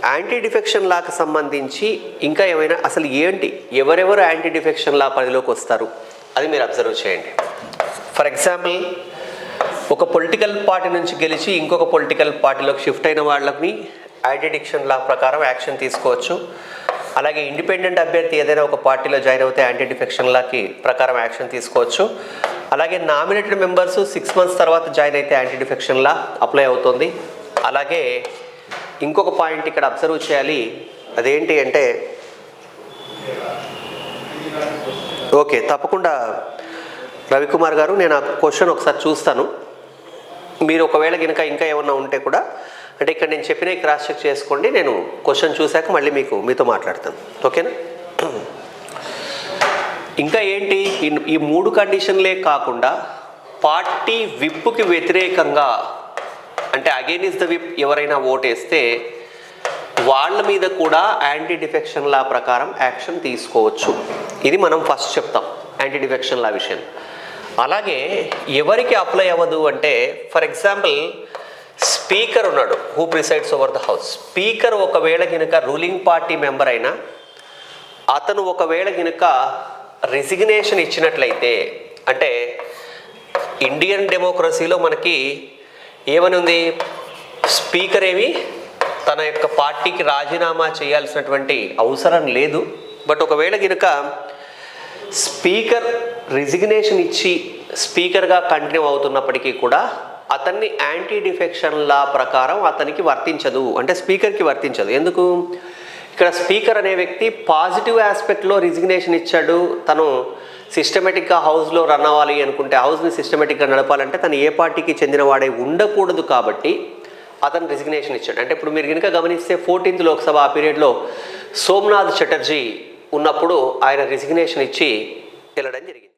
Anti defection లాకి సంబంధించి ఇంకా ఏమైనా అసలు ఏంటి, ఎవరెవరు యాంటీ డిఫెక్షన్ లా పరిధిలోకి వస్తారు అది మీరు అబ్జర్వ్ చేయండి. ఫర్ ఎగ్జాంపుల్, ఒక పొలిటికల్ పార్టీ నుంచి గెలిచి ఇంకొక పొలిటికల్ పార్టీలోకి షిఫ్ట్ అయిన వాళ్ళని యాంటీ డిఫెక్షన్ లా ప్రకారం యాక్షన్ తీసుకోవచ్చు. అలాగే ఇండిపెండెంట్ అభ్యర్థి ఏదైనా ఒక పార్టీలో జాయిన్ అవుతే యాంటీ డిఫెక్షన్ లాకి ప్రకారం యాక్షన్ తీసుకోవచ్చు. అలాగే నామినేటెడ్ మెంబర్స్ 6 months తర్వాత జాయిన్ అయితే యాంటీ డిఫెక్షన్ లా అప్లై అవుతుంది. అలాగే ఇంకొక పాయింట్ ఇక్కడ అబ్జర్వ్ చేయాలి, అదేంటి అంటే, ఓకే తప్పకుండా రవికుమార్ గారు, నేను ఆ క్వశ్చన్ ఒకసారి చూస్తాను. మీరు ఒకవేళ కనుక ఇంకా ఏమన్నా ఉంటే కూడా, అంటే ఇక్కడ నేను చెప్పిన క్రాస్ చెక్ చేసుకోండి, నేను క్వశ్చన్ చూశాక మళ్ళీ మీతో మాట్లాడతాను. ఓకేనా? ఇంకా ఏంటి, ఈ 3 కండిషన్లే కాకుండా పార్టీ విప్కి వ్యతిరేకంగా, అంటే అగైనిస్ట్ ద విప్ ఎవరైనా ఓటేస్తే వాళ్ళ మీద కూడా యాంటీ డిఫెక్షన్ లా ప్రకారం యాక్షన్ తీసుకోవచ్చు. ఇది మనం ఫస్ట్ చెప్తాం యాంటీ డిఫెక్షన్ లా విషయం. అలాగే ఎవరికి అప్లై అవ్వదు అంటే, ఫర్ ఎగ్జాంపుల్ స్పీకర్ ఉన్నాడు, who presides over the house. Speaker ఒకవేళ కనుక రూలింగ్ పార్టీ మెంబర్ అయినా, అతను ఒకవేళ కనుక రిజిగ్నేషన్ ఇచ్చినట్లయితే, అంటే ఇండియన్ డెమోక్రసీలో మనకి ఏమని ఉంది, స్పీకర్ ఏమి తన యొక్క పార్టీకి రాజీనామా చేయాల్సినటువంటి అవసరం లేదు. బట్ ఒకవేళ కనుక స్పీకర్ రిజిగ్నేషన్ ఇచ్చి స్పీకర్గా కంటిన్యూ అవుతున్నప్పటికీ కూడా అతన్ని యాంటీ డిఫెక్షన్ లా ప్రకారం అతనికి వర్తించదు, అంటే స్పీకర్కి వర్తించదు. ఎందుకు? ఇక్కడ స్పీకర్ అనే వ్యక్తి పాజిటివ్ ఆస్పెక్ట్లో రిజిగ్నేషన్ ఇచ్చాడు. తను సిస్టమేటిక్గా హౌస్లో రన్ అవ్వాలి అనుకుంటే, హౌస్ని సిస్టమేటిక్గా నడపాలంటే తను ఏ పార్టీకి చెందిన వాడే ఉండకూడదు, కాబట్టి అతను రిజిగ్నేషన్ ఇచ్చాడు. అంటే ఇప్పుడు మీరు కనుక గమనిస్తే 14th లోక్సభ ఆ పీరియడ్లో సోమనాథ్ చటర్జీ ఉన్నప్పుడు ఆయన రిజిగ్నేషన్ ఇచ్చి వెళ్ళడం జరిగింది.